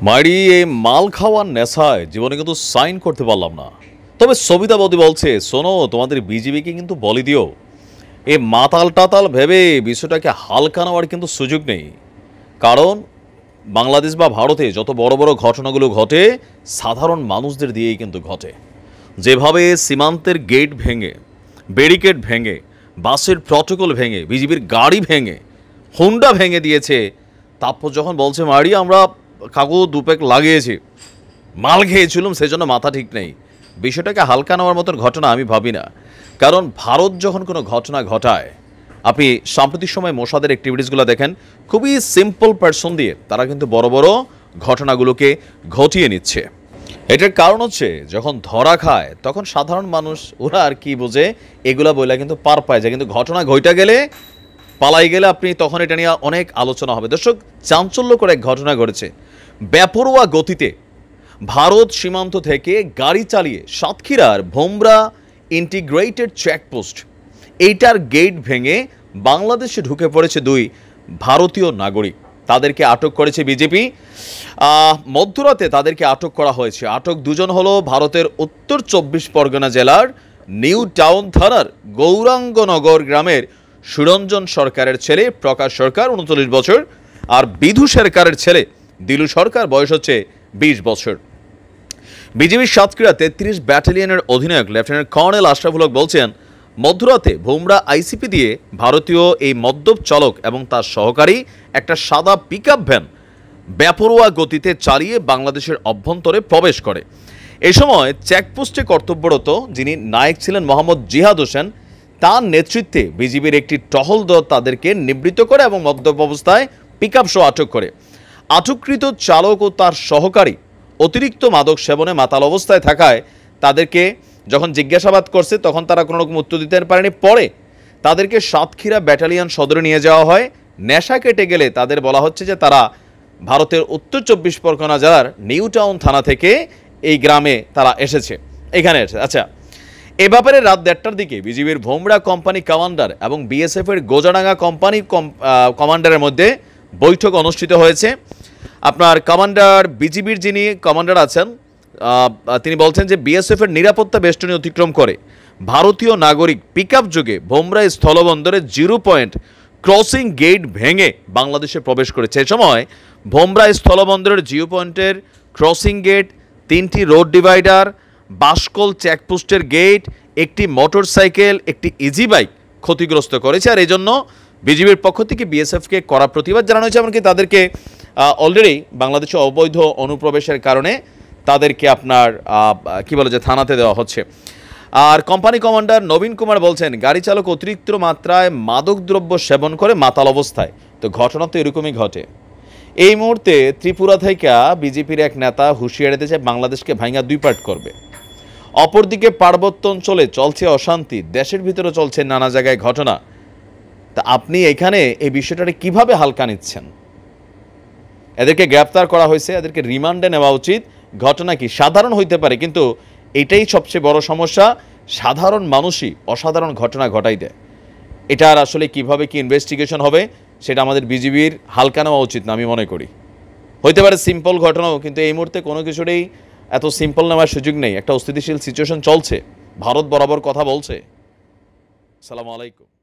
মাইরি এই মাল খাওয়ার নেশায় জীবনে কিন্তু সাইন করতে পারলাম না। তবে সবিতা বৌদি বলছে, শোনো তোমাদের বিজিবিকে কিন্তু বলে দিও, এই মাতাল টাতাল ভেবে বিষয়টাকে হালকা নেওয়ার কিন্তু সুযোগ নেই। কারণ বাংলাদেশ বা ভারতে যত বড় বড় ঘটনাগুলো ঘটে সাধারণ মানুষদের দিয়েই কিন্তু ঘটে। যেভাবে সীমান্তের গেট ভেঙে, ব্যারিকেড ভেঙে, বাসের প্রটোকল ভেঙে, বিজিবির গাড়ি ভেঙে, হুন্ডা ভেঙে দিয়েছে, তারপর যখন বলছে মারি আমরা কাগজ দুপেক লাগিয়েছি, মাল খেয়েছিলাম সেজন্য মাথা ঠিক নেই, বিষয়টাকে হালকা নেওয়ার মতন ঘটনা আমি ভাবি না। কারণ ভারত যখন কোনো ঘটনা ঘটায়, আপনি সাম্প্রতিক সময় মোসাদের অ্যাক্টিভিটিসগুলো দেখেন, খুবই সিম্পল পার্সন দিয়ে তারা কিন্তু বড় বড় ঘটনাগুলোকে ঘটিয়ে নিচ্ছে। এটার কারণ হচ্ছে যখন ধরা খায় তখন সাধারণ মানুষ ওরা আর কি বোঝে, এগুলা বইলা কিন্তু পার পায় যায়, কিন্তু ঘটনা ঘইটা গেলে পালাই গেলে আপনি তখন এটা নিয়ে অনেক আলোচনা হবে। দর্শক, চাঞ্চল্যকর এক ঘটনা ঘটেছে। বেপরোয়া গতিতে ভারত সীমান্ত থেকে গাড়ি চালিয়ে সাতক্ষীরার ভোমরা ইন্টিগ্রেটেড চেকপোস্ট, এইটার গেট ভেঙে বাংলাদেশে ঢুকে পড়েছে দুই ভারতীয় নাগরিক। তাদেরকে আটক করেছে বিজেপি। মধ্যরাতে তাদেরকে আটক করা হয়েছে। আটক দুজন হলো ভারতের উত্তর 24 পরগনা জেলার নিউ টাউন থানার গৌরাঙ্গনগর গ্রামের সুরঞ্জন সরকারের ছেলে প্রকাশ সরকার 39 বছর, আর বিধু সরকারের ছেলে দিলু সরকার, বয়স হচ্ছে 20 বছর। বিজিবির সাতক্ষীরা 33 ব্যাটালিয়নের অধিনায়ক লেফটেন্যান্ট কর্নেল আশরাফুল হক বলছেন, মধ্যরাতে ভোমরা আইসিপি দিয়ে ভারতীয় এই মদ্যপ চালক এবং তার সহকারী একটা সাদা পিকআপ ভ্যান বেপরোয়া গতিতে চালিয়ে বাংলাদেশের অভ্যন্তরে প্রবেশ করে। এ সময় চেকপোস্টে কর্তব্যরত যিনি নায়ক ছিলেন মোহাম্মদ জিহাদ হোসেন, তার নেতৃত্বে বিজিবির একটি টহল দল তাদেরকে নিবৃত্ত করে এবং মদ্যপ অবস্থায় পিকআপ সহ আটক করে। আটককৃত চালক ও তার সহকারী অতিরিক্ত মাদক সেবনে মাতাল অবস্থায় থাকায় তাদেরকে যখন জিজ্ঞাসাবাদ করছে তখন তারা কোনো রকম উত্তর দিতে পারেনি। পরে তাদেরকে সাতক্ষীরা ব্যাটালিয়ন সদরে নিয়ে যাওয়া হয়। নেশা কেটে গেলে তাদের বলা হচ্ছে যে তারা ভারতের উত্তর 24 পরগনা জেলার নিউ টাউন থানা থেকে এই গ্রামে তারা এসেছে, এখানে এসেছে। আচ্ছা, এ ব্যাপারে রাত 1টার দিকে বিজিবির ভোমরা কোম্পানি কমান্ডার এবং বিএসএফের গোজাডাঙ্গা কোম্পানি কমান্ডারের মধ্যে বৈঠক অনুষ্ঠিত হয়েছে। আপনার কমান্ডার, বিজিবির যিনি কমান্ডার আছেন, তিনি বলছেন যে বিএসএফের নিরাপত্তা বেষ্টনী অতিক্রম করে ভারতীয় নাগরিক পিকআপ যোগে ভোমরা স্থলবন্দরের 0 পয়েন্ট ক্রসিং গেট ভেঙে বাংলাদেশে প্রবেশ করেছে। এ সময় ভোমরা স্থলবন্দরের 0 পয়েন্টের ক্রসিং গেট, 3টি রোড ডিভাইডার, বাসকল চেকপোস্টের গেট, একটি মোটরসাইকেল, একটি ইজি বাইক ক্ষতিগ্রস্ত করেছে। আর এই জন্য বিজিবির পক্ষ থেকে বিএসএফকে কড়া প্রতিবাদ জানানো হয়েছে। এমনকি তাদেরকে অলরেডি বাংলাদেশে অবৈধ অনুপ্রবেশের কারণে তাদেরকে আপনার কি বলে যে থানাতে দেওয়া হচ্ছে। আর কোম্পানি কমান্ডার নবীন কুমার বলছেন, গাড়ি চালক অতিরিক্ত মাত্রায় মাদকদ্রব্য সেবন করে মাতাল অবস্থায়। তো ঘটনা তো এরকমই ঘটে। এই মুহূর্তে ত্রিপুরা থেকে বিজেপির এক নেতা হুঁশিয়ারি দিয়েছে বাংলাদেশকে ভাঙা 2 পার্ট করবে। অপরদিকে পার্বত্য অঞ্চলে চলছে অশান্তি, দেশের ভিতরে চলছে নানা জায়গায় ঘটনা। তা আপনি এখানে এই বিষয়টাকে কিভাবে হালকা নিচ্ছেন? এদেরকে গ্রেপ্তার করা হয়েছে, এদেরকে রিমান্ডে নেওয়া উচিত। ঘটনা কি সাধারণ হইতে পারে, কিন্তু এটাই সবচেয়ে বড় সমস্যা, সাধারণ মানুষই অসাধারণ ঘটনা ঘটাই দেয়। এটার আসলে কিভাবে কি ইনভেস্টিগেশন হবে সেটা আমাদের বিজিবির হালকা নেওয়া উচিত না, আমি মনে করি। হইতে পারে সিম্পল ঘটনাও, কিন্তু এই মুহূর্তে কোনো কিছুরই এত সিম্পল নেওয়ার সুযোগ নেই। একটা অস্থিতিশীল সিচুয়েশন চলছে, ভারত বরাবর কথা বলছে। আসসালামু আলাইকুম।